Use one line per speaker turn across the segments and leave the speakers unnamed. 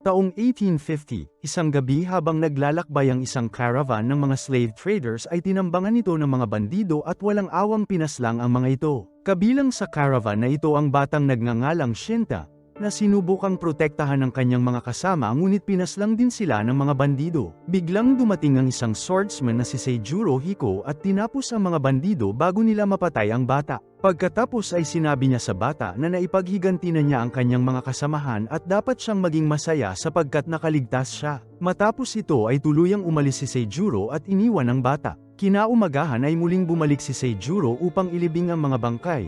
Taong 1850, isang gabi habang naglalakbay ang isang caravan ng mga slave traders ay tinambangan ito ng mga bandido at walang awang pinaslang ang mga ito. Kabilang sa caravan na ito ang batang nagngangalang Shinta, na sinubukang protektahan ng kanyang mga kasama ngunit pinaslang din sila ng mga bandido. Biglang dumating ang isang swordsman na si Seijuro Hiko at tinapos ang mga bandido bago nila mapatay ang bata. Pagkatapos ay sinabi niya sa bata na naipaghiganti na niya ang kanyang mga kasamahan at dapat siyang maging masaya sapagkat nakaligtas siya. Matapos ito ay tuluyang umalis si Seijuro at iniwan ang bata. Kinaumagahan ay muling bumalik si Seijuro upang ilibing ang mga bangkay.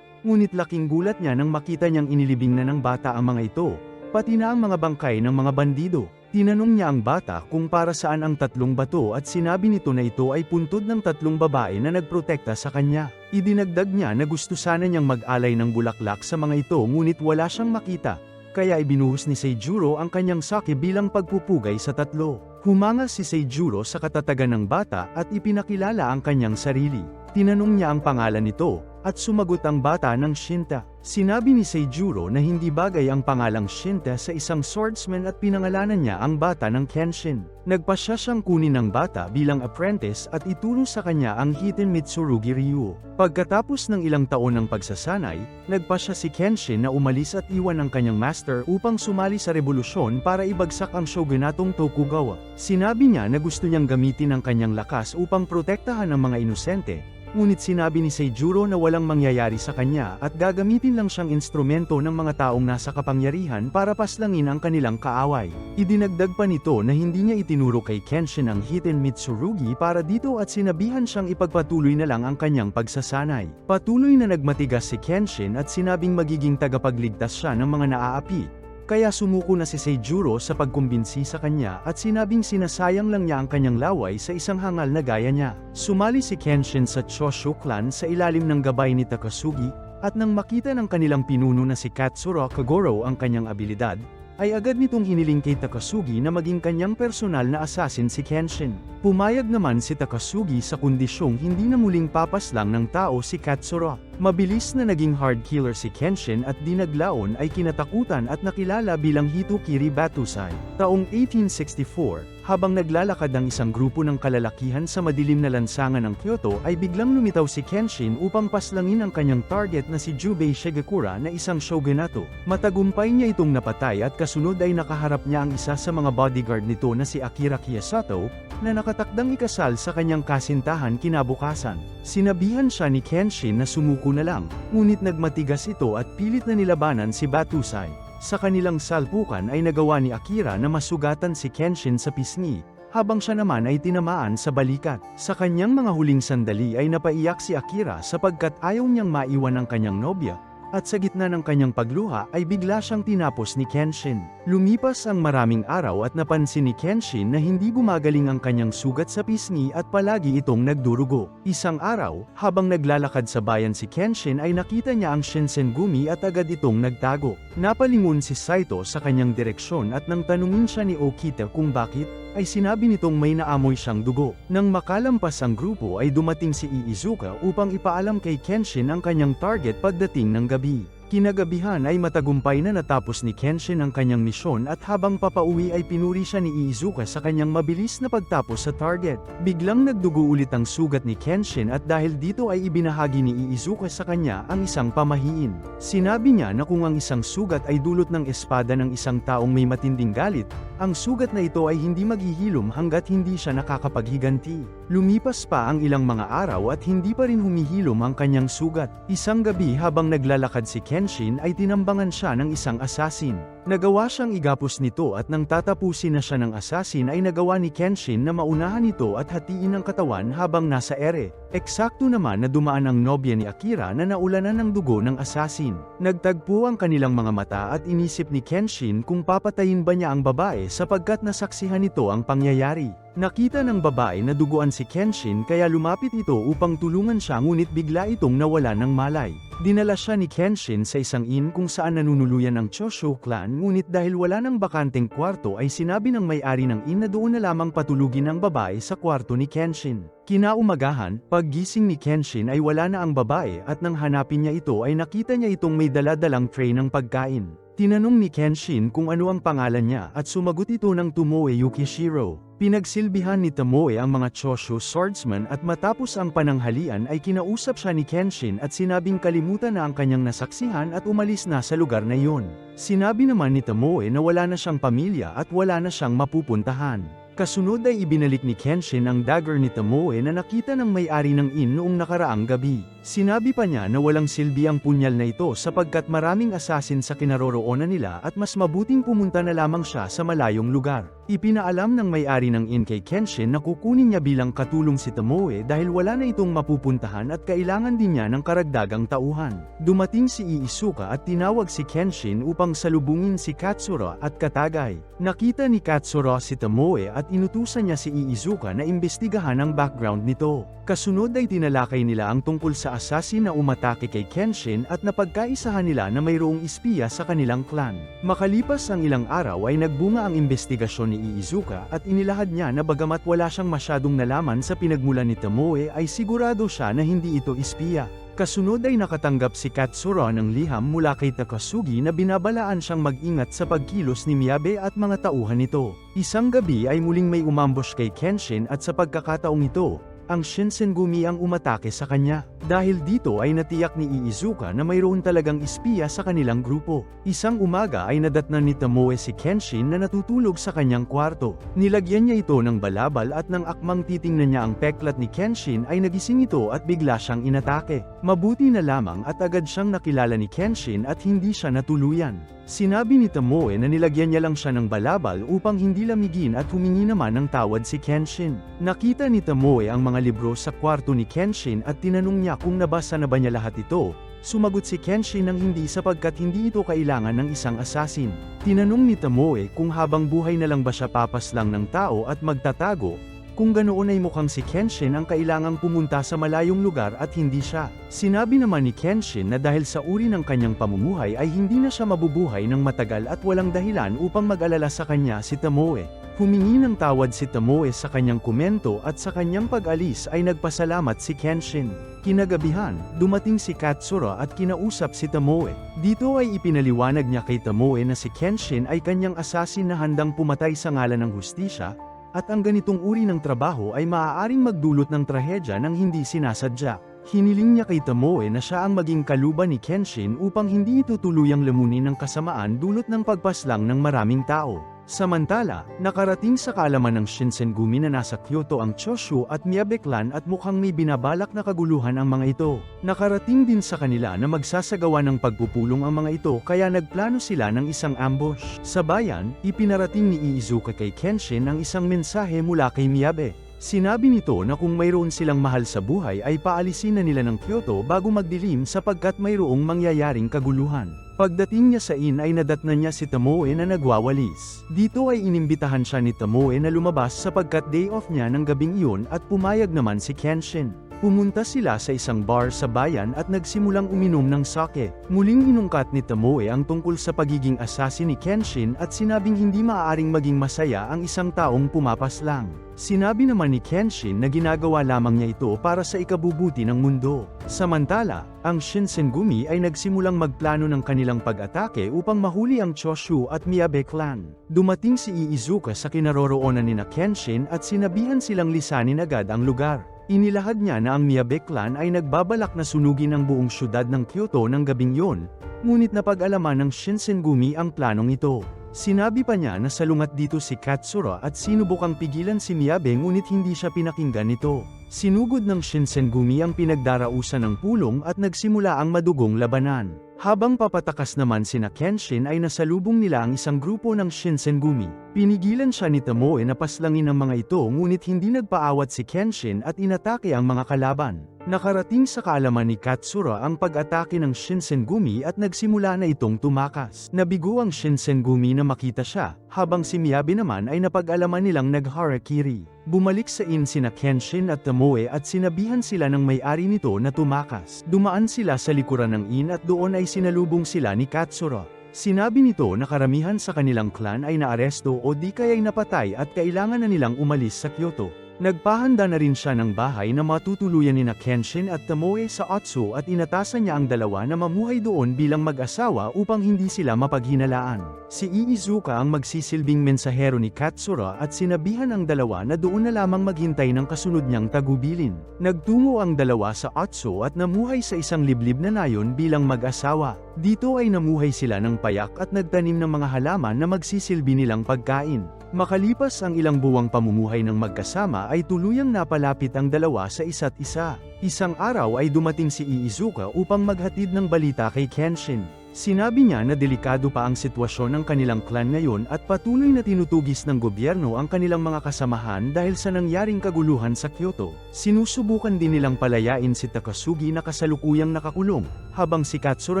Ngunit laking gulat niya nang makita niyang inilibing na ng bata ang mga ito, pati na ang mga bangkay ng mga bandido. Tinanong niya ang bata kung para saan ang 3 bato at sinabi nito na ito ay puntod ng 3 babae na nagprotekta sa kanya. Idinagdag niya na gusto sana niyang mag-alay ng bulaklak sa mga ito ngunit wala siyang makita, kaya ibinuhos ni Seijuro ang kanyang sake bilang pagpupugay sa 3. Humanga si Seijuro sa katatagan ng bata at ipinakilala ang kanyang sarili. Tinanong niya ang pangalan nito, at sumagot ang bata ng Shinta. Sinabi ni Seijuro na hindi bagay ang pangalang Shinta sa isang swordsman at pinangalanan niya ang bata ng Kenshin. Nagpasya siyang kunin ng bata bilang apprentice at ituro sa kanya ang Hiten Mitsurugi Ryu. Pagkatapos ng ilang taon ng pagsasanay, nagpasya si Kenshin na umalis at iwan ang kanyang master upang sumali sa revolusyon para ibagsak ang shogunatong Tokugawa. Sinabi niya na gusto niyang gamitin ang kanyang lakas upang protektahan ang mga inosente. Ngunit sinabi ni Seijuro na walang mangyayari sa kanya at gagamitin lang siyang instrumento ng mga taong nasa kapangyarihan para paslangin ang kanilang kaaway. Idinagdag pa nito na hindi niya itinuro kay Kenshin ang Hiten Mitsurugi para dito at sinabihan siyang ipagpatuloy na lang ang kanyang pagsasanay. Patuloy na nagmatigas si Kenshin at sinabing magiging tagapagligtas siya ng mga naaapi. Kaya sumuko na si Seijuro sa pagkumbinsi sa kanya at sinabing sinasayang lang niya ang kanyang laway sa isang hangal na gaya niya. Sumali si Kenshin sa Choshu clan sa ilalim ng gabay ni Takasugi, at nang makita ng kanilang pinuno na si Katsuro Kagoro ang kanyang abilidad, ay agad nitong hiniling kay Takasugi na maging kanyang personal na assassin si Kenshin. Pumayag naman si Takasugi sa kondisyong hindi na muling papaslang ng tao si Katsuro. Mabilis na naging hard killer si Kenshin at dinaglaon ay kinatakutan at nakilala bilang Hitokiri Batusai. Taong 1864, habang naglalakad ang isang grupo ng kalalakihan sa madilim na lansangan ng Kyoto ay biglang lumitaw si Kenshin upang paslangin ang kanyang target na si Jubei Shigekura na isang shogunato. Matagumpay niya itong napatay at kasunod ay nakaharap niya ang isa sa mga bodyguard nito na si Akira Kiyosato, na nakatakdang ikasal sa kanyang kasintahan kinabukasan. Sinabihan siya ni Kenshin na sumuko na lang, ngunit nagmatigas ito at pilit na nilabanan si Batusai. Sa kanilang salpukan ay nagawa ni Akira na masugatan si Kenshin sa pisngi, habang siya naman ay tinamaan sa balikat. Sa kanyang mga huling sandali ay napaiyak si Akira sapagkat ayaw niyang maiwan ang kanyang nobya, at sa gitna ng kanyang pagluha ay bigla siyang tinapos ni Kenshin. Lumipas ang maraming araw at napansin ni Kenshin na hindi gumagaling ang kanyang sugat sa pisngi at palagi itong nagdurugo. Isang araw, habang naglalakad sa bayan si Kenshin ay nakita niya ang Shinsengumi at agad itong nagtago. Napalingon si Saito sa kanyang direksyon at nang tanungin siya ni Okita kung bakit, ay sinabi nitong may naamoy siyang dugo. Nang makalampas ang grupo ay dumating si Iizuka upang ipaalam kay Kenshin ang kanyang target pagdating ng gabi. Kinagabihan ay matagumpay na natapos ni Kenshin ang kanyang misyon at habang papauwi ay pinuri siya ni Iizuka sa kanyang mabilis na pagtapos sa target. Biglang nagdugo ulit ang sugat ni Kenshin at dahil dito ay ibinahagi ni Iizuka sa kanya ang isang pamahiin. Sinabi niya na kung ang isang sugat ay dulot ng espada ng isang taong may matinding galit, ang sugat na ito ay hindi maghihilom hanggat hindi siya nakakapaghiganti. Lumipas pa ang ilang mga araw at hindi pa rin humihilom ang kanyang sugat. Isang gabi habang naglalakad si Kenshin ay tinambangan siya ng isang assassin. Nagawa siyang igapos nito at nang tatapusin na siya ng assassin ay nagawa ni Kenshin na maunahan ito at hatiin ang katawan habang nasa ere. Eksakto naman na dumaan ang nobya ni Akira na naulanan ng dugo ng assassin. Nagtagpo ang kanilang mga mata at inisip ni Kenshin kung papatayin ba niya ang babae sapagkat nasaksihan nito ang pangyayari. Nakita ng babae na duguan si Kenshin kaya lumapit ito upang tulungan siya ngunit bigla itong nawala ng malay. Dinala siya ni Kenshin sa isang inn kung saan nanunuluyan ang Choshu clan ngunit dahil wala ng bakanteng kwarto ay sinabi ng may-ari ng inn na doon na lamang patulugin ang babae sa kwarto ni Kenshin. Kinaumagahan, paggising ni Kenshin ay wala na ang babae at nang hanapin niya ito ay nakita niya itong may dala-dalang tray ng pagkain. Tinanong ni Kenshin kung ano ang pangalan niya at sumagot ito ng Tomoe Yukishiro. Pinagsilbihan ni Tomoe ang mga Choshu swordsman at matapos ang pananghalian ay kinausap siya ni Kenshin at sinabing kalimutan na ang kanyang nasaksihan at umalis na sa lugar na iyon. Sinabi naman ni Tomoe na wala na siyang pamilya at wala na siyang mapupuntahan. Kasunod ay ibinalik ni Kenshin ang dagger ni Tomoe na nakita ng may-ari ng inn noong nakaraang gabi. Sinabi pa niya na walang silbi ang punyal na ito sapagkat maraming assassin sa kinaroroonan nila at mas mabuting pumunta na lamang siya sa malayong lugar. Ipinaalam ng may-ari ng inn kay Kenshin na kukunin niya bilang katulong si Tomoe dahil wala na itong mapupuntahan at kailangan din niya ng karagdagang tauhan. Dumating si Iizuka at tinawag si Kenshin upang salubungin si Katsura at Katagay. Nakita ni Katsura si Tomoe at inutusan niya si Iizuka na imbestigahan ang background nito. Kasunod ay tinalakay nila ang tungkol sa assassin na umatake kay Kenshin at napagkaisahan nila na mayroong espiya sa kanilang clan. Makalipas ang ilang araw ay nagbunga ang investigasyon ni Iizuka at inilahad niya na bagamat wala siyang masyadong nalaman sa pinagmulan ni Tomoe ay sigurado siya na hindi ito espiya. Kasunod ay nakatanggap si Katsura ng liham mula kay Takasugi na binabalaan siyang mag-ingat sa pagkilos ni Miyabe at mga tauhan nito. Isang gabi ay muling may umambush kay Kenshin at sa pagkakataong ito, ang Shinsengumi ang umatake sa kanya. Dahil dito ay natiyak ni Iizuka na mayroon talagang espiya sa kanilang grupo. Isang umaga ay nadatnan ni Tomoe si Kenshin na natutulog sa kanyang kwarto. Nilagyan niya ito ng balabal at nang akmang titingnan niya ang peklat ni Kenshin ay nagising ito at bigla siyang inatake. Mabuti na lamang at agad siyang nakilala ni Kenshin at hindi siya natuluyan. Sinabi ni Tomoe na nilagyan niya lang siya ng balabal upang hindi lamigin at humingi naman ng tawad si Kenshin. Nakita ni Tomoe ang mga libro sa kwarto ni Kenshin at tinanong niya kung nabasa na ba niya lahat ito. Sumagot si Kenshin ng hindi sapagkat hindi ito kailangan ng isang assassin. Tinanong ni Tomoe kung habang buhay na lang ba siya papaslang ng tao at magtatago. Kung ganoon ay mukhang si Kenshin ang kailangang pumunta sa malayong lugar at hindi siya. Sinabi naman ni Kenshin na dahil sa uri ng kanyang pamumuhay ay hindi na siya mabubuhay ng matagal at walang dahilan upang mag-alala sa kanya si Tomoe. Humingi ng tawad si Tomoe sa kanyang komento at sa kanyang pag-alis ay nagpasalamat si Kenshin. Kinagabihan, dumating si Katsura at kinausap si Tomoe. Dito ay ipinaliwanag niya kay Tomoe na si Kenshin ay kanyang assassin na handang pumatay sa ngalan ng hustisya, at ang ganitong uri ng trabaho ay maaaring magdulot ng trahedya nang hindi sinasadya. Hiniling niya kay Tomoe na siya ang maging kaluban ni Kenshin upang hindi ito tuluyang lamunin ng kasamaan dulot ng pagpaslang ng maraming tao. Samantala, nakarating sa kaalaman ng Shinsengumi na nasa Kyoto ang Choshu at Miyabe clan at mukhang may binabalak na kaguluhan ang mga ito. Nakarating din sa kanila na magsasagawa ng pagpupulong ang mga ito kaya nagplano sila ng isang ambush. Sa bayan, ipinarating ni Iizuka kay Kenshin ang isang mensahe mula kay Miyabe. Sinabi nito na kung mayroon silang mahal sa buhay ay paalisin na nila ng Kyoto bago magdilim sapagkat mayroong mangyayaring kaguluhan. Pagdating niya sa inn ay nadatnan niya si Tomoe na nagwawalis. Dito ay inimbitahan siya ni Tomoe na lumabas sapagkat day off niya ng gabing iyon at pumayag naman si Kenshin. Pumunta sila sa isang bar sa bayan at nagsimulang uminom ng sake. Muling inungkat ni Tomoe ang tungkol sa pagiging assassin ni Kenshin at sinabing hindi maaaring maging masaya ang isang taong pumapaslang. Sinabi naman ni Kenshin na ginagawa lamang niya ito para sa ikabubuti ng mundo. Samantala, ang Shinsengumi ay nagsimulang magplano ng kanilang pag-atake upang mahuli ang Choshu at Miyabe clan. Dumating si Iizuka sa kinaroroonan ni Kenshin at sinabihan silang lisanin agad ang lugar. Inilahad niya na ang Miyabe clan ay nagbabalak na sunugin ang buong syudad ng Kyoto ng gabing yon, ngunit napag-alaman ng Shinsengumi ang planong ito. Sinabi pa niya na salungat dito si Katsura at sinubukang pigilan si Miyabe ngunit hindi siya pinakinggan nito. Sinugod ng Shinsengumi ang pinagdarausan ng pulong at nagsimula ang madugong labanan. Habang papatakas naman sina Kenshin ay nasalubong nila ang isang grupo ng Shinsengumi. Pinigilan siya ni Tomoe na paslangin ang mga ito ngunit hindi nagpaawat si Kenshin at inatake ang mga kalaban. Nakarating sa kaalaman ni Katsura ang pag-atake ng Shinsengumi at nagsimula na itong tumakas. Nabigo ang Shinsengumi na makita siya, habang si Miyabe naman ay napag-alaman nilang nag-harakiri. Bumalik sa inn sina Kenshin at Tomoe at sinabihan sila ng may-ari nito na tumakas. Dumaan sila sa likuran ng inn at doon ay sinalubong sila ni Katsura. Sinabi nito na karamihan sa kanilang clan ay naaresto o di kaya'y napatay at kailangan na nilang umalis sa Kyoto. Nagpahanda na rin siya ng bahay na matutuluyan nina Kenshin at Tomoe sa Otsu at inatasan niya ang dalawa na mamuhay doon bilang mag-asawa upang hindi sila mapaghinalaan. Si Iizuka ang magsisilbing mensahero ni Katsura at sinabihan ang dalawa na doon na lamang maghintay ng kasunod niyang tagubilin. Nagtungo ang dalawa sa Otsu at namuhay sa isang liblib na nayon bilang mag-asawa. Dito ay namuhay sila ng payak at nagtanim ng mga halaman na magsisilbi nilang pagkain. Makalipas ang ilang buwang pamumuhay ng magkasama ay tuluyang napalapit ang dalawa sa isa't isa. Isang araw ay dumating si Iizuka upang maghatid ng balita kay Kenshin. Sinabi niya na delikado pa ang sitwasyon ng kanilang clan ngayon at patuloy na tinutugis ng gobyerno ang kanilang mga kasamahan dahil sa nangyaring kaguluhan sa Kyoto. Sinusubukan din nilang palayain si Takasugi na kasalukuyang nakakulong, habang si Katsura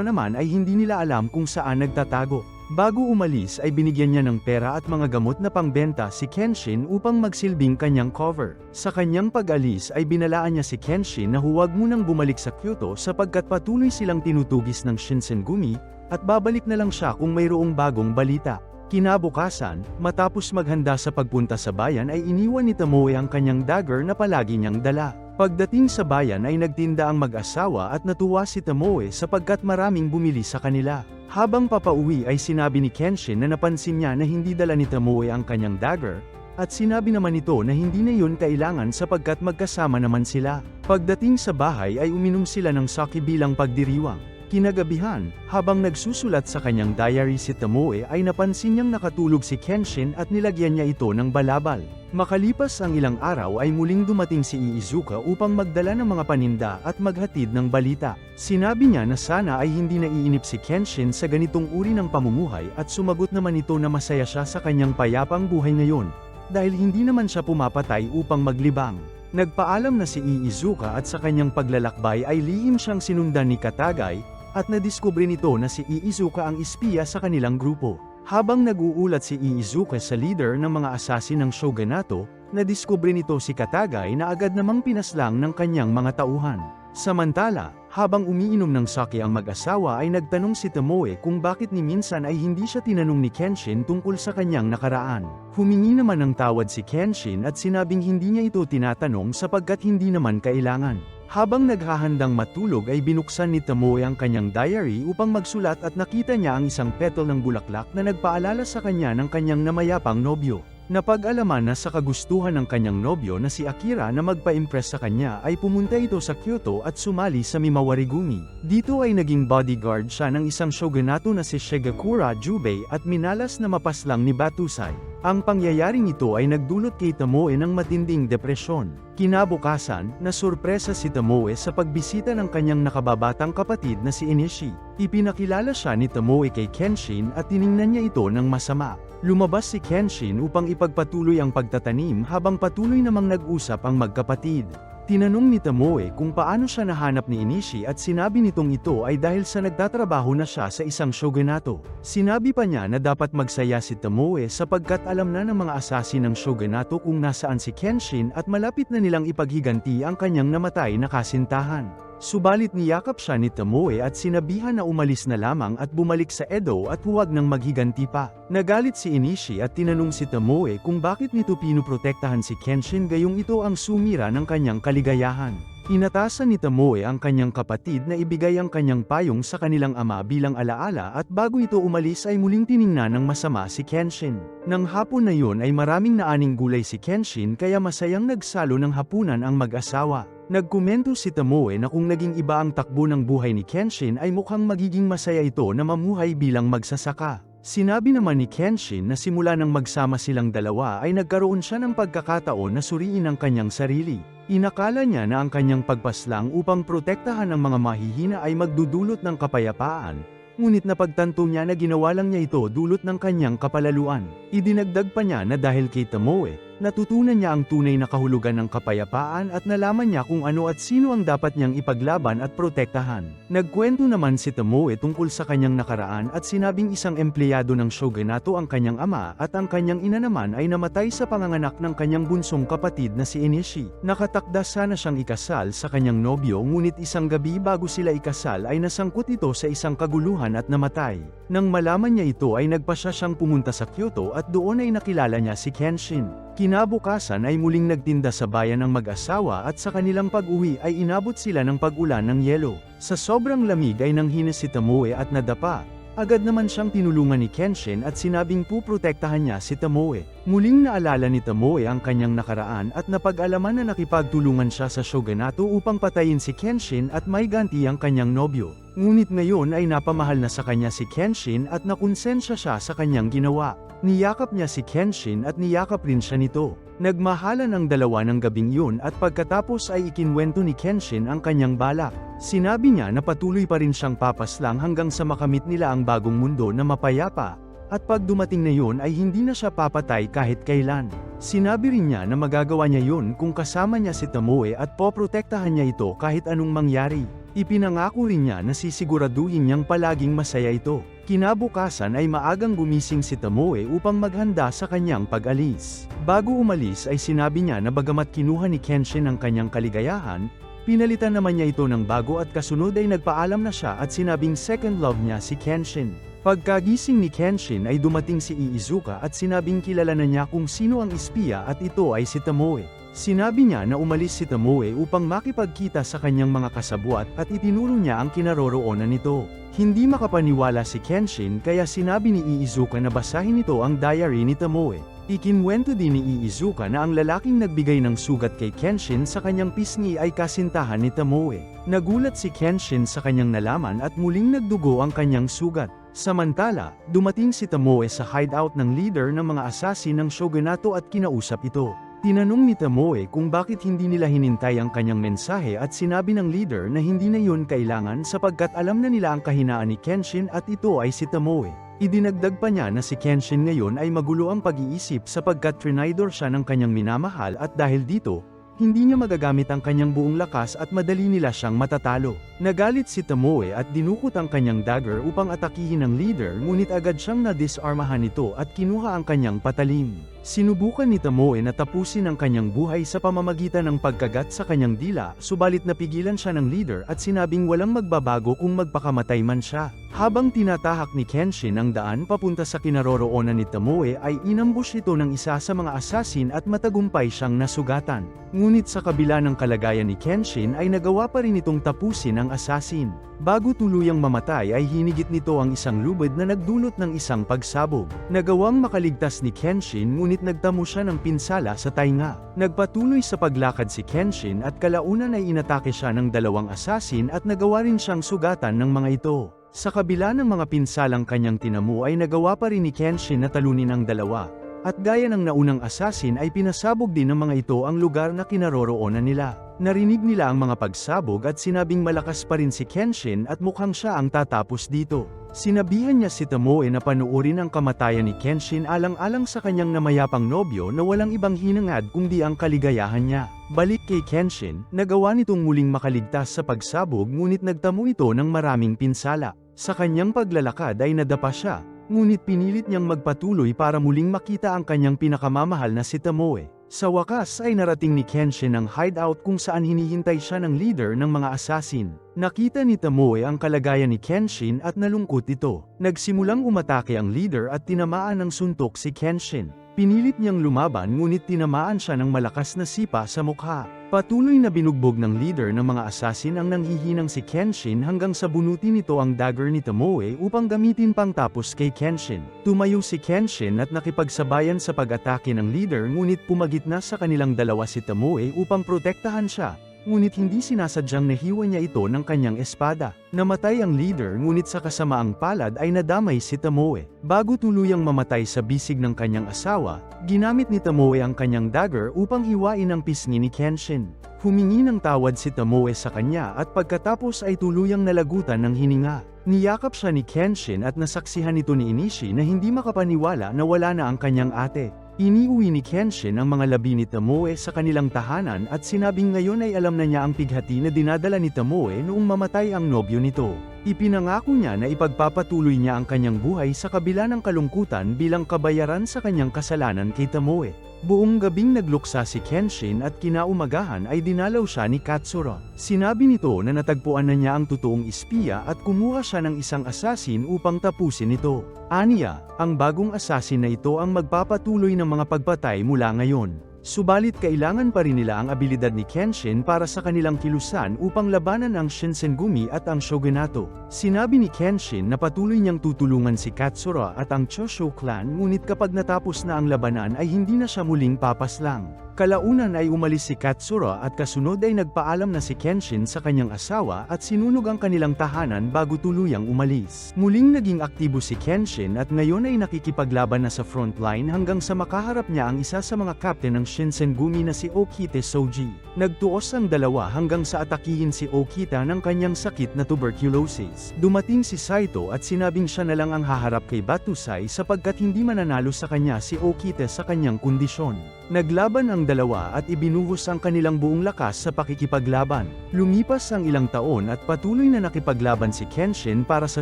naman ay hindi nila alam kung saan nagtatago. Bago umalis ay binigyan niya ng pera at mga gamot na pangbenta si Kenshin upang magsilbing kanyang cover. Sa kanyang pag-alis ay binalaan niya si Kenshin na huwag munang bumalik sa Kyoto sapagkat patuloy silang tinutugis ng Shinsengumi, at babalik na lang siya kung mayroong bagong balita. Kinabukasan, matapos maghanda sa pagpunta sa bayan ay iniwan ni Tomoe ang kanyang dagger na palagi niyang dala. Pagdating sa bayan ay nagtinda ang mag-asawa at natuwa si Tomoe sapagkat maraming bumili sa kanila. Habang papauwi ay sinabi ni Kenshin na napansin niya na hindi dala ni Tomoe ang kanyang dagger, at sinabi naman nito na hindi na yun kailangan sapagkat magkasama naman sila. Pagdating sa bahay ay uminom sila ng sake bilang pagdiriwang. Kinagabihan, habang nagsusulat sa kanyang diary si Tomoe ay napansin niyang nakatulog si Kenshin at nilagyan niya ito ng balabal. Makalipas ang ilang araw ay muling dumating si Iizuka upang magdala ng mga paninda at maghatid ng balita. Sinabi niya na sana ay hindi naiinip si Kenshin sa ganitong uri ng pamumuhay at sumagot naman ito na masaya siya sa kanyang payapang buhay ngayon, dahil hindi naman siya pumapatay upang maglibang. Nagpaalam na si Iizuka at sa kanyang paglalakbay ay lihim siyang sinundan ni Katagay, at nadiskubre nito na si Iizuka ang espiya sa kanilang grupo. Habang nag-uulat si Iizuka sa leader ng mga assassin ng shogunato, nadiskubre nito si Katagay na agad namang pinaslang ng kanyang mga tauhan. Samantala, habang umiinom ng sake ang mag-asawa ay nagtanong si Tomoe kung bakit ni minsan ay hindi siya tinanong ni Kenshin tungkol sa kanyang nakaraan. Humingi naman ng tawad si Kenshin at sinabing hindi niya ito tinatanong sapagkat hindi naman kailangan. Habang naghahandang matulog ay binuksan ni Tomoe ang kanyang diary upang magsulat at nakita niya ang isang petal ng bulaklak na nagpaalala sa kanya ng kanyang namayapang nobyo. Napag-alaman na sa kagustuhan ng kanyang nobyo na si Akira na magpa-impress sa kanya ay pumunta ito sa Kyoto at sumali sa Mimawarigumi. Dito ay naging bodyguard siya ng isang shogunato na si Shigakura Jubei at minalas na mapaslang ni Batusai. Ang pangyayaring ito ay nagdulot kay Tomoe ng matinding depresyon. Kinabukasan, nasurpresa si Tomoe sa pagbisita ng kanyang nakababatang kapatid na si Inishi. Ipinakilala siya ni Tomoe kay Kenshin at tiningnan niya ito ng masama. Lumabas si Kenshin upang ipagpatuloy ang pagtatanim habang patuloy namang nag-usap ang magkapatid. Tinanong ni Tomoe kung paano siya nahanap ni Inishi at sinabi nitong ito ay dahil sa nagtatrabaho na siya sa isang shogunato. Sinabi pa niya na dapat magsaya si Tomoe sapagkat alam na ng mga assassin ng shogunato kung nasaan si Kenshin at malapit na nilang ipaghiganti ang kanyang namatay na kasintahan. Subalit niyakap siya ni Tomoe at sinabihan na umalis na lamang at bumalik sa Edo at huwag nang maghiganti pa. Nagalit si Inishi at tinanong si Tomoe kung bakit nito pinuprotektahan si Kenshin gayong ito ang sumira ng kanyang kaligayahan. Inatasan ni Tomoe ang kanyang kapatid na ibigay ang kanyang payong sa kanilang ama bilang alaala at bago ito umalis ay muling tiningnan ng masama si Kenshin. Nang hapon na yun ay maraming naaning gulay si Kenshin kaya masayang nagsalo ng hapunan ang mag-asawa. Nagkomento si Tomoe na kung naging iba ang takbo ng buhay ni Kenshin ay mukhang magiging masaya ito na mamuhay bilang magsasaka. Sinabi naman ni Kenshin na simula nang magsama silang dalawa ay nagkaroon siya ng pagkakataon na suriin ang kanyang sarili. Inakala niya na ang kanyang pagpaslang upang protektahan ang mga mahihina ay magdudulot ng kapayapaan, ngunit napagtanto niya na ginawa lang niya ito dulot ng kanyang kapalaluan. Idinagdag pa niya na dahil kay Tomoe, natutunan niya ang tunay na kahulugan ng kapayapaan at nalaman niya kung ano at sino ang dapat niyang ipaglaban at protektahan. Nagkwento naman si Tomoe tungkol sa kanyang nakaraan at sinabing isang empleyado ng shogunato ang kanyang ama at ang kanyang ina naman ay namatay sa panganganak ng kanyang bunsong kapatid na si Inishi. Nakatakda sana siyang ikasal sa kanyang nobyo ngunit isang gabi bago sila ikasal ay nasangkot ito sa isang kaguluhan at namatay. Nang malaman niya ito ay nagpasya siyang pumunta sa Kyoto at doon ay nakilala niya si Kenshin. Kinabukasan ay muling nagtinda sa bayan ng mag-asawa at sa kanilang pag-uwi ay inabot sila ng pag-ulan ng yelo. Sa sobrang lamig ay nanghina si Tomoe at nadapa. Agad naman siyang tinulungan ni Kenshin at sinabing puprotektahan niya si Tomoe. Muling naalala ni Tomoe ang kanyang nakaraan at napag-alaman na nakipagtulungan siya sa shogunato upang patayin si Kenshin at may ganti ang kanyang nobyo. Ngunit ngayon ay napamahal na sa kanya si Kenshin at nakonsensya siya sa kanyang ginawa. Niyakap niya si Kenshin at niyakap rin siya nito. Nagmahalan ang dalawa ng gabing yun at pagkatapos ay ikinwento ni Kenshin ang kanyang balak. Sinabi niya na patuloy pa rin siyang papaslang hanggang sa makamit nila ang bagong mundo na mapayapa. At pag dumating na yun ay hindi na siya papatay kahit kailan. Sinabi rin niya na magagawa niya yun kung kasama niya si Tomoe at poprotektahan niya ito kahit anong mangyari. Ipinangako rin niya na sisiguraduhin niyang palaging masaya ito. Kinabukasan ay maagang gumising si Tomoe upang maghanda sa kanyang pag-alis. Bago umalis ay sinabi niya na bagamat kinuha ni Kenshin ang kanyang kaligayahan, pinalitan naman niya ito ng bago at kasunod ay nagpaalam na siya at sinabing second love niya si Kenshin. Pagkagising ni Kenshin ay dumating si Iizuka at sinabing kilala na niya kung sino ang espiya at ito ay si Tomoe. Sinabi niya na umalis si Tomoe upang makipagkita sa kanyang mga kasabwat at itinuro niya ang kinaroroonan nito. Hindi makapaniwala si Kenshin kaya sinabi ni Iizuka na basahin nito ang diary ni Tomoe. Ikinwento din ni Iizuka na ang lalaking nagbigay ng sugat kay Kenshin sa kanyang pisngi ay kasintahan ni Tomoe. Nagulat si Kenshin sa kanyang nalaman at muling nagdugo ang kanyang sugat. Samantala, dumating si Tomoe sa hideout ng leader ng mga assassin ng shogunato at kinausap ito. Tinanong ni Tomoe kung bakit hindi nila hinintay ang kanyang mensahe at sinabi ng leader na hindi na yun kailangan sapagkat alam na nila ang kahinaan ni Kenshin at ito ay si Tomoe. Idinagdag pa niya na si Kenshin ngayon ay magulo ang pag-iisip sapagkat trinidor siya ng kanyang minamahal at dahil dito, hindi niya magagamit ang kanyang buong lakas at madali nila siyang matatalo. Nagalit si Tomoe at dinukot ang kanyang dagger upang atakihin ang leader ngunit agad siyang nadisarmahan nito at kinuha ang kanyang patalim. Sinubukan ni Tomoe na tapusin ang kanyang buhay sa pamamagitan ng pagkagat sa kanyang dila, subalit napigilan siya ng leader at sinabing walang magbabago kung magpakamatay man siya. Habang tinatahak ni Kenshin ang daan papunta sa kinaroroonan ni Tomoe ay inambush ito ng isa sa mga assassin at matagumpay siyang nasugatan. Ngunit sa kabila ng kalagayan ni Kenshin ay nagawa pa rin itong tapusin ang assassin. Bago tuluyang mamatay ay hinigit nito ang isang lubid na nagdulot ng isang pagsabog. Nagawang makaligtas ni Kenshin ngunit nagtamo siya ng pinsala sa tainga. Nagpatuloy sa paglakad si Kenshin at kalaunan ay inatake siya ng dalawang assassin at nagawa rin siyang sugatan ng mga ito. Sa kabila ng mga pinsalang kanyang tinamu ay nagawa pa rin ni Kenshin na talunin ang dalawa. At gaya ng naunang assassin ay pinasabog din ng mga ito ang lugar na kinaroroonan nila. Narinig nila ang mga pagsabog at sinabing malakas pa rin si Kenshin at mukhang siya ang tatapos dito. Sinabihan niya si Tomoe na panuorin ang kamatayan ni Kenshin alang-alang sa kanyang namayapang nobyo na walang ibang hinangad kundi ang kaligayahan niya. Balik kay Kenshin, nagawa nitong muling makaligtas sa pagsabog ngunit nagtamo ito ng maraming pinsala. Sa kanyang paglalakad ay nadapa siya, ngunit pinilit niyang magpatuloy para muling makita ang kanyang pinakamamahal na si Tomoe. Sa wakas ay narating ni Kenshin ang hideout kung saan hinihintay siya ng leader ng mga assassin. Nakita ni Tomoe ang kalagayan ni Kenshin at nalungkot ito. Nagsimulang umatake ang leader at tinamaan ng suntok si Kenshin. Pinilit niyang lumaban ngunit tinamaan siya ng malakas na sipa sa mukha. Patuloy na binugbog ng leader ng mga assassin ang nanghihinang si Kenshin hanggang sa bunutin nito ang dagger ni Tomoe upang gamitin pang tapos kay Kenshin. Tumayo si Kenshin at nakipagsabayan sa pag-atake ng leader ngunit pumagitna sa kanilang dalawa si Tomoe upang protektahan siya. Ngunit hindi sinasadyang nahiwa niya ito ng kanyang espada. Namatay ang leader ngunit sa kasamaang palad ay nadamay si Tomoe. Bago tuluyang mamatay sa bisig ng kanyang asawa, ginamit ni Tomoe ang kanyang dagger upang hiwain ang pisngi ni Kenshin. Humingi ng tawad si Tomoe sa kanya at pagkatapos ay tuluyang nalagutan ng hininga. Niyakap siya ni Kenshin at nasaksihan nito ni Inishi na hindi makapaniwala na wala na ang kanyang ate. Iniuwi ni Kenshin ang mga labi ni Tomoe sa kanilang tahanan at sinabing ngayon ay alam na niya ang pighati na dinadala ni Tomoe noong mamatay ang nobyo nito. Ipinangako niya na ipagpapatuloy niya ang kanyang buhay sa kabila ng kalungkutan bilang kabayaran sa kanyang kasalanan kay Tomoe. Buong gabing nagluksa si Kenshin at kinaumagahan ay dinalaw siya ni Katsura. Sinabi nito na natagpuan na niya ang totoong espiya at kumuha siya ng isang asasin upang tapusin ito. Aniya, ang bagong asasin na ito ang magpapatuloy ng mga pagpatay mula ngayon. Subalit kailangan pa rin nila ang abilidad ni Kenshin para sa kanilang kilusan upang labanan ang Shinsengumi at ang Shogunato. Sinabi ni Kenshin na patuloy niyang tutulungan si Katsura at ang Choshu clan, ngunit kapag natapos na ang labanan ay hindi na siya muling papaslang. Kalaunan ay umalis si Katsura at kasunod ay nagpaalam na si Kenshin sa kanyang asawa at sinunog ang kanilang tahanan bago tuluyang umalis. Muling naging aktibo si Kenshin at ngayon ay nakikipaglaban na sa frontline hanggang sa makaharap niya ang isa sa mga captain ng Shinsengumi na si Okita Soji. Nagtuos ang dalawa hanggang sa atakihin si Okita ng kanyang sakit na tuberculosis. Dumating si Saito at sinabing siya na lang ang haharap kay Batusai sapagkat hindi mananalo sa kanya si Okita sa kanyang kondisyon. Naglaban ang dalawa at ibinuhos ang kanilang buong lakas sa pakikipaglaban. Lumipas ang ilang taon at patuloy na nakipaglaban si Kenshin para sa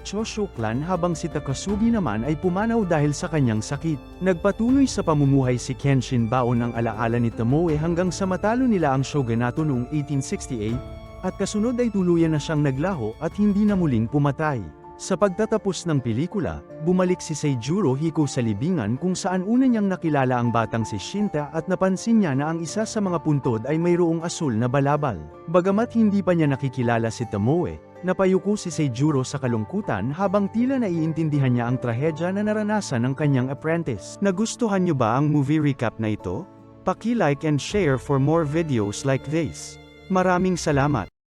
Choshu clan habang si Takasugi naman ay pumanaw dahil sa kanyang sakit. Nagpatuloy sa pamumuhay si Kenshin baon ang alaala ni Tomoe hanggang sa matalo nila ang Shogunato noong 1868, at kasunod ay tuluyan na siyang naglaho at hindi na muling pumatay. Sa pagtatapos ng pelikula, bumalik si Seijuro Hiko sa libingan kung saan una niyang nakilala ang batang si Shinta at napansin niya na ang isa sa mga puntod ay mayroong asul na balabal. Bagamat hindi pa niya nakikilala si Tomoe, napayuko si Seijuro sa kalungkutan habang tila naiintindihan niya ang trahedya na naranasan ng kanyang apprentice. Nagustuhan niyo ba ang movie recap na ito? Paki-like and share for more videos like this. Maraming salamat.